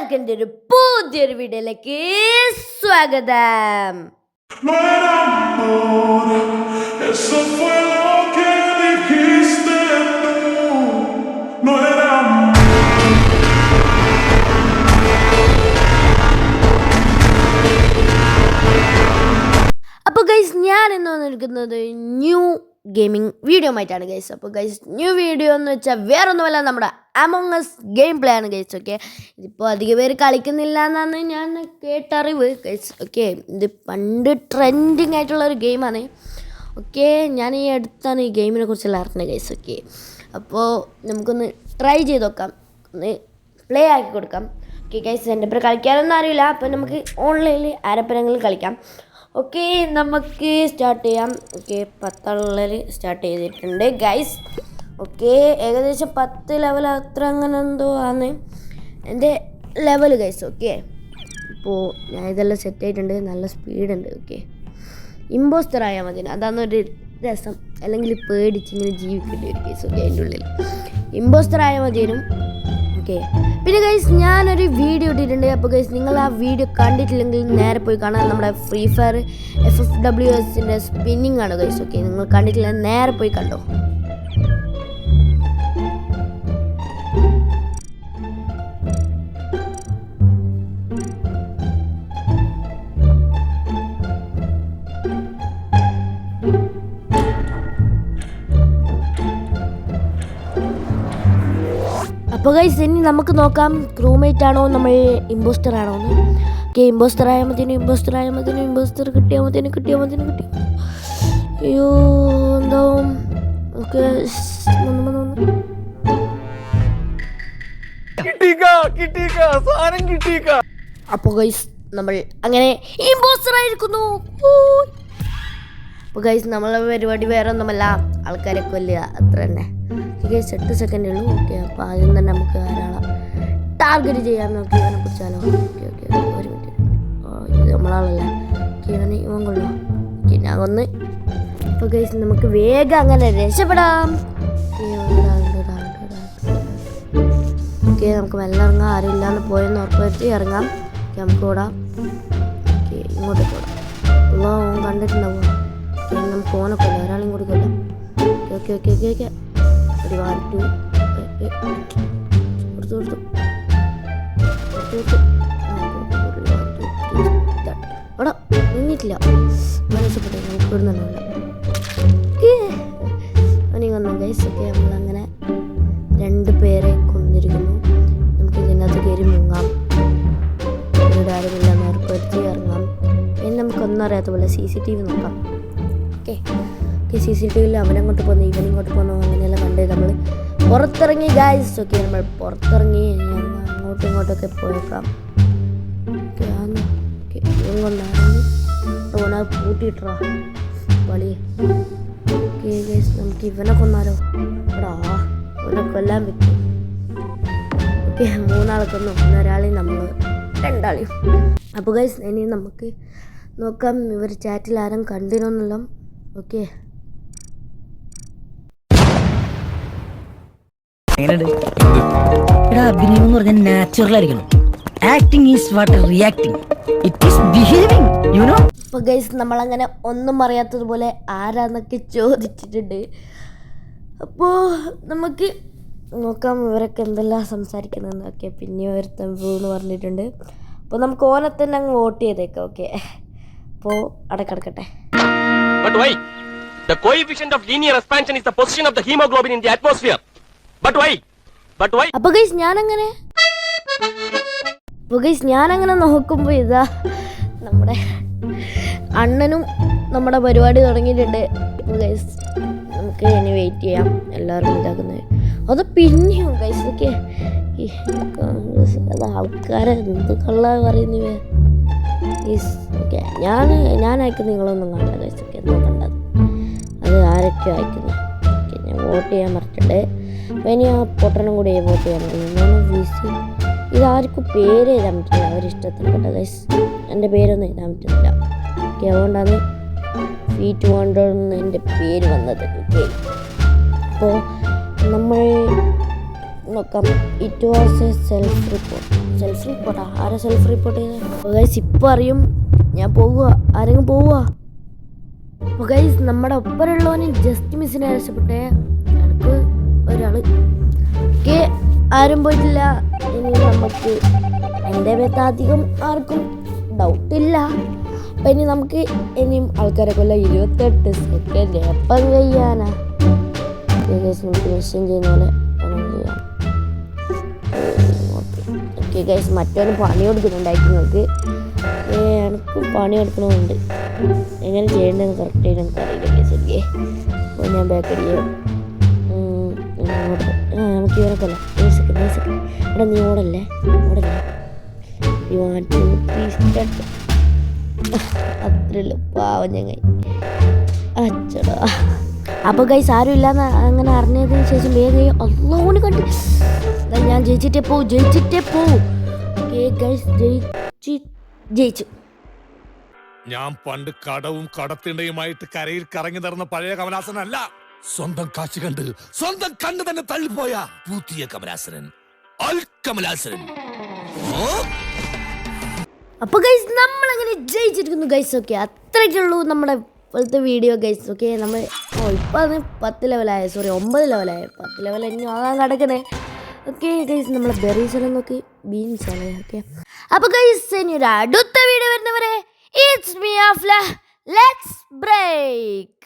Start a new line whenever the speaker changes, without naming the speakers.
എല്ലാവർക്കും എൻ്റെ ഒരു പുതിയൊരു വീഡിയോയിലേക്ക് സ്വാഗതം. അപ്പോൾ ഗൈസ്, ഞാൻ ഇന്ന് വന്നിരിക്കുന്നത് ന്യൂ ഗെയിമിംഗ് വീഡിയോ ആയിട്ടാണ് ഗൈസ്. അപ്പോൾ ഗൈസ്, ന്യൂ വീഡിയോ എന്ന് വെച്ചാൽ വേറൊന്നുമല്ല, നമ്മുടെ അമോങ് അസ് ഗെയിം പ്ലേ ആണ് ഗൈസ്. ഓക്കെ, ഇതിപ്പോൾ അധികം പേര് കളിക്കുന്നില്ല എന്നാണ് ഞാൻ കേട്ടറിവ് ഗൈസ്. ഓക്കെ, ഇത് പണ്ട് ട്രെൻഡിങ് ആയിട്ടുള്ളൊരു ഗെയിമാണ്. ഓക്കെ, ഞാൻ ഈ അടുത്താണ് ഈ ഗെയിമിനെ കുറിച്ചെല്ലാം അറിഞ്ഞത് ഗൈസ്. ഓക്കെ, അപ്പോൾ നമുക്കൊന്ന് ട്രൈ ചെയ്ത് നോക്കാം, ഒന്ന് പ്ലേ ആക്കി കൊടുക്കാം. ഓക്കെ ഗൈസ്, എൻ്റെ പേര് കളിക്കാനൊന്നും അറിയില്ല, അപ്പോൾ നമുക്ക് ഓൺലൈനിൽ ആരപ്പനെങ്കിലും കളിക്കാം. ഓക്കെ, നമുക്ക് സ്റ്റാർട്ട് ചെയ്യാം. ഓക്കെ, 10 ആളുകളിൽ സ്റ്റാർട്ട് ചെയ്തിട്ടുണ്ട് ഗൈസ്. ഓക്കെ, ഏകദേശം 10 ലെവൽ അത്ര അങ്ങനെ എന്തോ ആണ് എൻ്റെ ലെവൽ ഗൈസ്. ഓക്കെ, ഇപ്പോൾ ഞാൻ ഇതെല്ലാം സെറ്റ് ആയിട്ടുണ്ട്, നല്ല സ്പീഡുണ്ട്. ഓക്കെ, ഇമ്പോസ്റ്റർ ആയാൽ മതി, അതാണൊരു രസം, അല്ലെങ്കിൽ പേടിച്ചിങ്ങനെ ജീവിക്കേണ്ടി വരും ഗൈസ്. ഓക്കെ, അതിൻ്റെ ഉള്ളിൽ ഇമ്പോസ്റ്റർ ആയാൽ മതിയും. ഓക്കെ, പിന്നെ ഗൈസ്, ഞാനൊരു വീഡിയോ ഇട്ടിട്ടുണ്ട്. അപ്പോൾ ഗൈസ്, നിങ്ങൾ ആ വീഡിയോ കണ്ടിട്ടില്ലെങ്കിൽ നേരെ പോയി കാണാൻ. നമ്മുടെ ഫ്രീ ഫയർ FFWSൻ്റെ സ്പിന്നിങ് ആണ് ഗൈസ്. ഓക്കെ, നിങ്ങൾ കണ്ടിട്ടില്ല, നേരെ പോയി കണ്ടോ. അപ്പോൾ ഗൈസ്, ഇനി നമുക്ക് നോക്കാം ക്രൂമേറ്റ് ആണോ നമ്മൾ ഇമ്പോസ്റ്റർ ആണോ എന്ന്. ഓക്കെ, ഇമ്പോസ്റ്റർ ആയാൽ മതിനും, ഇമ്പോസ്റ്റർ കിട്ടിയാൽ മതിനും. അയ്യോ, എന്താവും. ഓക്കെ, അപ്പോൾ ഗൈസ്, നമ്മൾ അങ്ങനെ ഇമ്പോസ്റ്റർ ആയിരിക്കുന്നു. അപ്പോൾ ഗൈസ്, നമ്മളെ പരിപാടി വേറെ ഒന്നുമല്ല, ആൾക്കാരെ കൊല്ലുക, അത്ര തന്നെ. ഗൈസ്, 8 സെക്കൻഡേ ഉള്ളൂ. ഓക്കെ, അപ്പോൾ ആദ്യം തന്നെ നമുക്ക് ധാരാളം ടാർഗറ്റ് ചെയ്യാൻ നോക്കി ഇവനെ കുറിച്ചാലോ. ഓക്കെ, ഒരു മിനിറ്റ്. ഇത് നമ്മളാളല്ല. ഓക്കെ, ഇവൻ കൊള്ളാം. ഓക്കെ, ഞാൻ ഒന്ന്. അപ്പോൾ ഗൈസ്, നമുക്ക് വേഗം അങ്ങനെ രക്ഷപ്പെടാം. ഓക്കെ, നമുക്ക് മെല്ലെ ഇറങ്ങാം, ആരും ഇല്ലാന്ന് പോയെന്ന് ഉറപ്പുവരുത്തി ഇറങ്ങാം. ഓക്കെ, നമുക്ക് ഓടാം. ഓക്കെ, ഇങ്ങോട്ടേക്ക് ഓടാം. അല്ലോ, ഓൻ കണ്ടിട്ടുണ്ടാവുക. നമുക്ക് ഓനെ കൊല്ലാം, ഒരാളെയും കൂടി കൊല്ലാം. ഓക്കെ, ഒരു 1 2 കൊടുത്തു. അവിടെ നിന്നിട്ടില്ല, മനസ്സിൽപ്പെട്ടു. നമുക്ക് ഇടുന്നുണ്ടല്ലോ അനിങ്ങൊന്നും ഗൈസ്. ഒക്കെ, നമ്മളങ്ങനെ 2 പേരെ കൊന്നിരിക്കുന്നു. നമുക്ക് ഇതിനകത്ത് കയറി മുങ്ങാം, ഇവിടെ ആരുമില്ല ഉറപ്പുവരുത്തി ഇറങ്ങാം. ഇനി നമുക്കൊന്നും അറിയാത്ത പോലെ CCTV നോക്കാം. ഓക്കെ, CCTVയിൽ അവനങ്ങോട്ട് പോന്നു, ഇവനിങ്ങോട്ട് പോന്നു, അങ്ങനെയെല്ലാം കണ്ട് നമ്മൾ പുറത്തിറങ്ങി ഗൈസ്. ഓക്കെ, നമ്മൾ പുറത്തിറങ്ങി അങ്ങോട്ടും ഇങ്ങോട്ടൊക്കെ പോയേക്കാം. ഓക്കെ, ഓനെ പൂട്ടിയിട്ടാ വളി. ഓക്കെ ഗൈസ്, നമുക്ക് ഇവനെ കൊന്നാലോ. എടാ, ഓനെ കൊല്ലാൻ പറ്റും. ഓക്കെ, 3 ആളെ കൊന്നു, ഒരാളെയും നമ്മൾ 2 ആളെയും. അപ്പോൾ ഗൈസ്, ഇനി നമുക്ക് നോക്കാം ഇവർ ചാറ്റിൽ ആരും കണ്ടിരുന്നല്ലോ. ഓക്കെ,
അഭിനയം എന്ന് പറഞ്ഞാൽ നാച്ചുറൽ ആയിരിക്കണം. Acting is what reacting, it is behaving, you know.
അപ്പോൾ ഗൈസ്, നമ്മളങ്ങനെ ഒന്നും അറിയാത്തതുപോലെ ആരാന്നൊക്കെ ചോദിച്ചിട്ടുണ്ട്. അപ്പോൾ നമുക്ക് നോക്കാം ഇവരൊക്കെ എന്തെല്ലാം സംസാരിക്കുന്നതെന്നൊക്കെ. പിന്നെ ഒരുത്തൻ എന്ന് പറഞ്ഞിട്ടുണ്ട്. അപ്പോൾ നമുക്ക് ഓനെ തന്നെ അങ്ങ് വോട്ട് ചെയ്തേക്കാം. ഓക്കെ, അപ്പോൾ അടക്കടക്കട്ടെ.
The coefficient of linear expansion is the position of the hemoglobin in the atmosphere. But why?
അപ്പോൾ ഗൈസ്, ഞാനങ്ങനെ നോക്കുമ്പോൾ ഇതാ നമ്മുടെ അണ്ണനും നമ്മുടെ പരിപാടി തുടങ്ങിയിട്ടുണ്ട്. ഗൈസ്, നമുക്ക് ഇനി വെയിറ്റ് ചെയ്യാം, എല്ലാവരും ഇതാക്കുന്നത്. അത് പിന്നെയും ഗൈസ്, ഒക്കെ അത് ആൾക്കാരെ എന്ത് കള്ള പറയുന്നവ. ഓക്കെ, ഞാൻ അയക്കുന്ന നിങ്ങളൊന്നും കണ്ട ഗൈസ്. ഒക്കെ എന്താ കണ്ടത്, അത് ആരൊക്കെ അയക്കുന്നു. ഓക്കെ, ഞാൻ വോട്ട് ചെയ്യാൻ മറക്കട്ടെ. അപ്പോൾ ഇനി ആ പൊട്ടനും കൂടി വോട്ട് ചെയ്യാൻ പറ്റും. VC ഇതാർക്കും പേര് എഴുതാൻ പറ്റില്ല, അവരിഷ്ടത്തിന് കേട്ടോ ഗൈസ്. എൻ്റെ പേരൊന്നും എഴുതാൻ പറ്റുന്നില്ല. ഓക്കെ, അതുകൊണ്ടാണ് ഫീറ്റ് വണ്ടർ എന്ന് എൻ്റെ പേര് വന്നത്. ഓക്കെ, അപ്പോൾ നോക്കാം. ഇറ്റ് വാസ് എ സെൽഫ് റിപ്പോർട്ടാ? ആരാ സെൽഫ് റിപ്പോർട്ട് ചെയ്തത്? ഗൈസ് ഇപ്പോൾ അറിയും. ഞാൻ പോവുക. ആരെങ്കിലും പോവുക? അപ്പോൾ ഗൈസ് നമ്മുടെ ഒപ്പമുള്ളവന് ജസ്റ്റ് മിസ്സിനെ രക്ഷപ്പെട്ടേ. എനിക്ക് ഒരാൾ ഓക്കെ, ആരും പോയിട്ടില്ല. ഇനി നമുക്ക് എൻ്റെ മേത്ത് അധികം ആർക്കും ഡൗട്ടില്ല. അപ്പം ഇനി നമുക്ക് ഇനിയും ആൾക്കാരെ കൊല്ലം 28 സെക്കൻഡ് എപ്പം കഴിയാനാ? നമുക്ക് മെഷീൻ ചെയ്യുന്ന പോലെ ചെയ്യാം. ഓക്കെ ഗൈസ്, മറ്റൊരു പണി കൊടുക്കുന്നുണ്ടായിരിക്കും നിങ്ങൾക്ക്. എനിക്ക് പണി കൊടുക്കണമുണ്ട്. എങ്ങനെ ചെയ്യേണ്ടതെന്ന് കറക്റ്റായിട്ട് എനിക്ക് അറിയില്ല ഗൈസ്. ഓക്കെ, അപ്പോൾ ഞാൻ ബാക്ക് അടിക്കാം. നമുക്ക് ഇവരെ കൊല്ലാം. 1 സെക്കൻഡ്. എടാ നീ ഓടല്ലേ? അത്രയുള്ളൂ പാവം ഞങ്ങൾ. അച്ചടാ. അപ്പോൾ ഗൈസ് ആരും ഇല്ലാന്ന് അങ്ങനെ അറിഞ്ഞതിന് ശേഷം വേഗം അള്ളോന് കണ്ട് ഞാൻ ജയിച്ചിട്ടേ പോവും. ഓക്കെ ഗൈസ്, ജയിച്ചു.
ഞാൻ പണ്ട് കടവും കടത്തിണ്ടയുമായിട്ട് കരയിൽ കറങ്ങി നടന്ന പഴയ കമലാസനല്ല. സ്വന്തം കാശ് കണ്ട് സ്വന്തം കണ്ണ് തന്നെ തള്ളിപ്പോയ പുതിയ കമലാസനൻ, അൽ കമലാസനൻ.
അപ്പോൾ ഗൈസ് നമ്മളങ്ങനെ ജയിച്ചിരിക്കുന്നു ഗൈസ്. ഓക്കെ, അത്രയ്ക്കുള്ളൂ നമ്മുടെ ഇപ്പോഴത്തെ വീഡിയോ ഗൈസ്. ഓക്കെ, നമ്മൾ ഇപ്പോൾ അത് 10 ലെവലായ, 9 ലെവലായ. 10 ലെവൽ ഇനി ആകാൻ കിടക്കണേ. ഓക്കെ ഗൈസ്, നമ്മളെ ബെറീസെല്ലാം നോക്കി ബീൻസാണ്. ഓക്കെ, അപ്പോൾ ഗൈസ് ഇനി ഒരു അടുത്ത വീഡിയോ വരുന്നവരെ it's me Afla. Let's break.